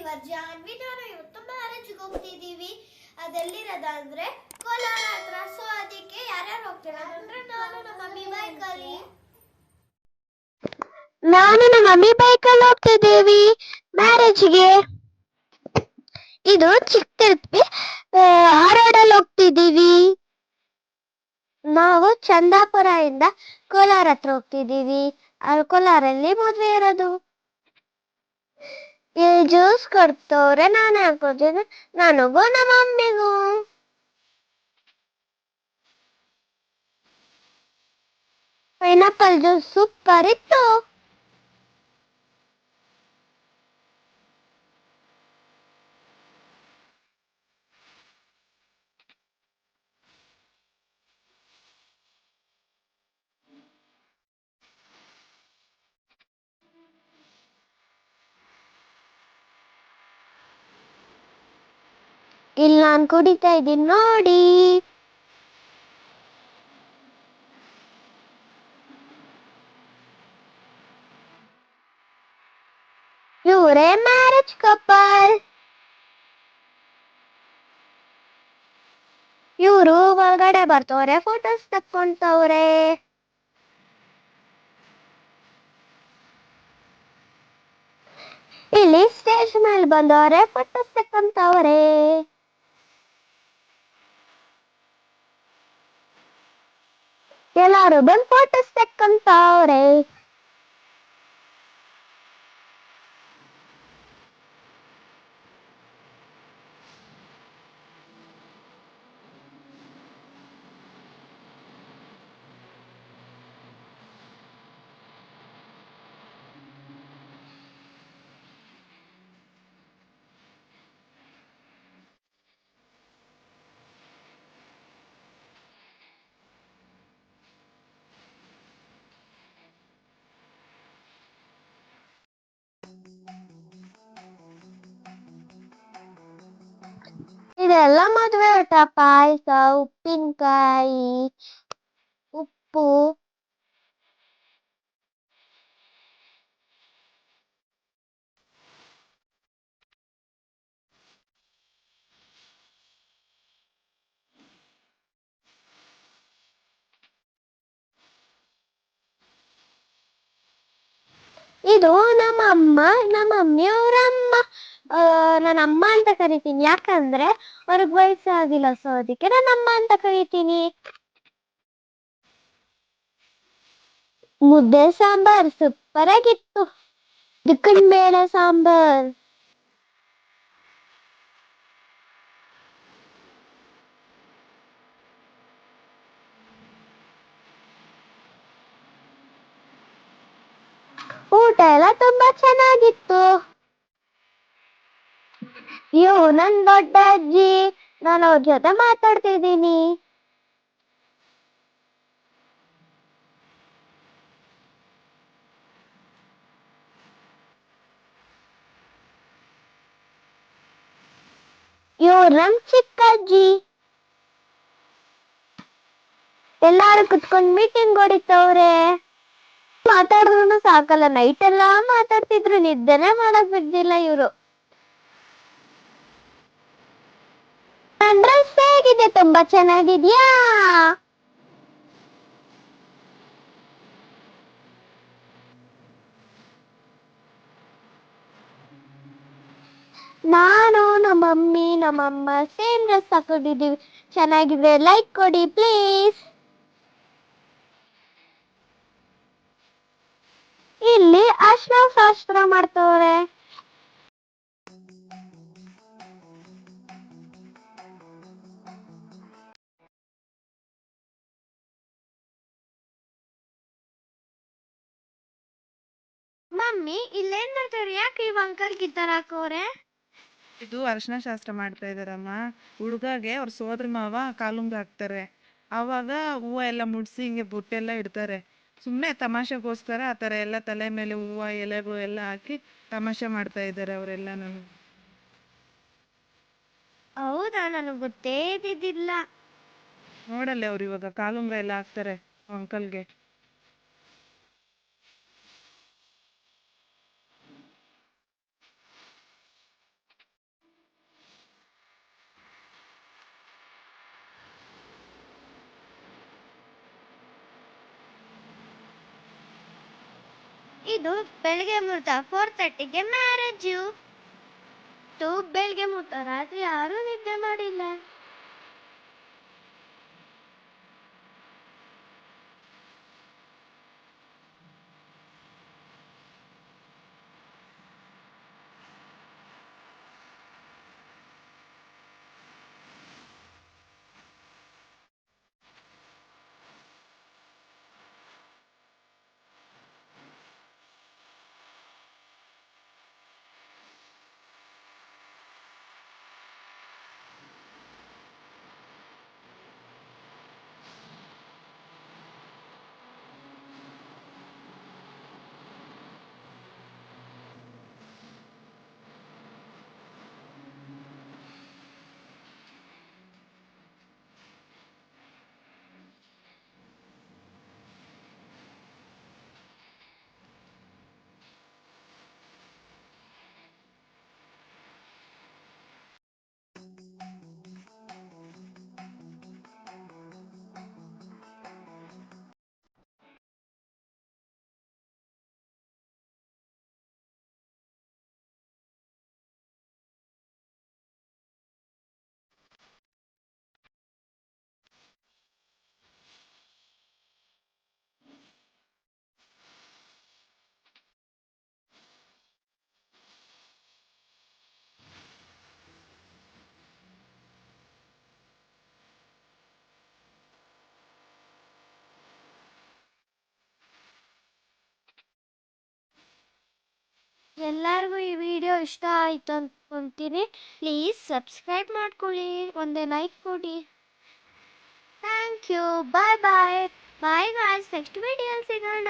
ಇವರು ಜಾನ್ವಿ. ನಾನು ಇವತ್ತು ಮ್ಯಾರೇಜ್ಗೆ ಹೋಗ್ತಿದ್ದೀವಿ. ಅದೆಲ್ಲಿರೋದಂದ್ರೆ ಕೋಲಾರ ಹತ್ರ. ಸೊ ಅದಕ್ಕೆ ಯಾರ್ಯಾರು ಹೋಗ್ತಿರೋದಂದ್ರೆ ನಾನು ನಮ್ಮ ಮಮ್ಮಿ ಬೈಕಲ್ಲಿ. ಬೈಕಲ್ಲಿ ಹೋಗ್ತಿದ್ದೀವಿ ಮ್ಯಾರೇಜ್ಗೆ. ಇದು ಚಿಕ್ಕ ತಿರುಪತಿ ಹಾರೋಡಲ್ಲಿ ಹೋಗ್ತಿದ್ದೀವಿ. ನಾವು ಚಂದಾಪುರ ಇಂದ ಕೋಲಾರ ಹತ್ರ ಹೋಗ್ತಿದ್ದೀವಿ. ಕೋಲಾರಲ್ಲಿ ಮದುವೆ ಇರೋದು. ಜ್ಯೂಸ್ ಕೊಡ್ತವ್ರೆ, ನಾನು ಹಾಕೋತೀನಿ, ನನಗೂ ನಮ್ಮ ಮಮ್ಮಿಗೂ. ಪೈನಾಪಲ್ ಜ್ಯೂಸ್ ಸೂಪರ್ ಇತ್ತು. ಇಲ್ಲಿ ನಾನು ಕುಡಿತಾ ಇದ್ದೀನಿ ನೋಡಿ. ಇವರೇ ಮ್ಯಾರೇಜ್ ಕಪಲ್. ಇವರು ಒಳಗಡೆ ಬರ್ತವ್ರೆ, ಫೋಟೋಸ್ ತಕ್ಕೊಂತವ್ರೆ. ಇಲ್ಲಿ ಸ್ಟೇಜ್ ಮೇಲೆ ಬಂದವ್ರೆ, ಫೋಟೋಸ್ ತಕ್ಕಂತವ್ರೆ. ಎಲ್ಲಾರು ಬಂದು ಫೋಟೋಸ್ ತಕ್ಕಂತವ್ರೆ. ಇದೆಲ್ಲ ಮದುವೆ ಊಟ. ಪಾಯಸ, ಉಪ್ಪಿನಕಾಯಿ, ಉಪ್ಪು. ಇದು ನಮ್ಮಮ್ಮ, ನಮ್ಮ ಮಮ್ಮಿ ಅವ್ರ ಅಮ್ಮ. ನನ್ನ ಅಮ್ಮ ಅಂತ ಕರಿತೀನಿ, ಯಾಕಂದ್ರೆ ಅವ್ರಿಗೆ ವಯಸ್ಸಾಗಿಲ್ಲ. ಸೊ ಅದಕ್ಕೆ ನನ್ನ ಅಮ್ಮ ಅಂತ ಕರಿತೀನಿ. ಮುದ್ದೆ ಸಾಂಬಾರ್ ಸೂಪರ್ ಆಗಿತ್ತು. ಚಿಕನ್ ಬೇಳೆ ಸಾಂಬಾರ್. ಊಟ ಎಲ್ಲ ತುಂಬಾ ಚೆನ್ನಾಗಿತ್ತು. ಇವು ನನ್ ದೊಡ್ಡ ಅಜ್ಜಿ, ನಾನು ಅವ್ರ ಜೊತೆ ಮಾತಾಡ್ತಿದ್ದೀನಿ. ಇವ್ರು ನಮ್ ಚಿಕ್ಕ ಅಜ್ಜಿ. ಎಲ್ಲಾರು ಕುತ್ಕೊಂಡ್ ಮೀಟಿಂಗ್ ಹೊಡಿತವ್ರೆ. ಮಾತಾಡಿದ್ರು ಸಾಕಲ್ಲ, ನೈಟ್ ಎಲ್ಲಾ ಮಾತಾಡ್ತಿದ್ರು, ನಿದ್ದೆನೆ ಮಾಡಕ್ ಬಿದ್ದಿಲ್ಲ ಇವ್ರು. ನನ್ ಡ್ರೆಸ್ ಹೇಗಿದೆ? ತುಂಬಾ ಚೆನ್ನಾಗಿದ್ಯಾ? ನಾನು, ನಮ್ಮ ಮಮ್ಮಿ, ನಮ್ಮಮ್ಮ ಸೇಮ್ ಡ್ರೆಸ್ ಹಾಕೊಂಡಿದೀವಿ. ಚೆನ್ನಾಗಿದ್ರೆ ಲೈಕ್ ಕೊಡಿ ಪ್ಲೀಸ್. ಇಲ್ಲಿ ಅರ್ಶಿನ ಶಾಸ್ತ್ರ ಮಾಡ್ತವ್ರೆ. ಮಮ್ಮಿ ಇಲ್ಲೇನ್ ಮಾಡ್ತಾರೆ? ಯಾಕೆ ಇವ್ ಅಂಕಲ್ ಗಿತ್ತಾರ ಹಾಕೋರೆ? ಇದು ಅರಿಶಿನ ಶಾಸ್ತ್ರ ಮಾಡ್ತಾ ಇದಾರಮ್ಮ. ಹುಡುಗಗೆ ಅವ್ರ ಸೋದರ ಮಾವ ಕಾಲುಂಗ್ರ ಹಾಕ್ತಾರೆ. ಆವಾಗ ಹೂವು ಎಲ್ಲ ಮುಡ್ಸಿ ಹಿಂಗೆ ಬುಟ್ಟೆಲ್ಲ ಇಡ್ತಾರೆ. ಸುಮ್ಮನೆ ತಮಾಷೆಗೋಸ್ಕರ ಆ ಥರ ಎಲ್ಲ ತಲೆ ಮೇಲೆ ಹೂವು ಎಲೆಗಳು ಎಲ್ಲ ಹಾಕಿ ತಮಾಷೆ ಮಾಡ್ತಾ ಇದ್ದಾರೆ ಅವರೆಲ್ಲನೂ. ಹೌದಾ? ನನಗೆ ಗೊತ್ತೇ ಇದ್ದಿದ್ದಿಲ್ಲ. ನೋಡಲ್ಲ ಅವ್ರು ಇವಾಗ ಕಾಲುಂಗ್ರ ಎಲ್ಲ ಹಾಕ್ತಾರೆ ಅಂಕಲ್ಗೆ. ಇದು ಬೆಳಗ್ಗೆ ಮುಹೂರ್ತ 4:30ಗೆ ಮ್ಯಾರೇಜು. ಬೆಳಗ್ಗೆ ಮುಹೂರ್ತ ರಾತ್ರಿ ಯಾರೂ ನಿದ್ದೆ ಮಾಡಿಲ್ಲ. ಎಲ್ಲರಿಗೂ ಈ ವಿಡಿಯೋ ಇಷ್ಟ ಆಯ್ತು ಅಂದ್ಕೊಂತೀನಿ. ಪ್ಲೀಸ್ ಸಬ್ಸ್ಕ್ರೈಬ್ ಮಾಡ್ಕೊಳ್ಳಿ, ಒಂದೇ ಲೈಕ್ ಕೊಡಿ. Thank you. Bye bye bye guys. Next video ಸಿಗೋಣ.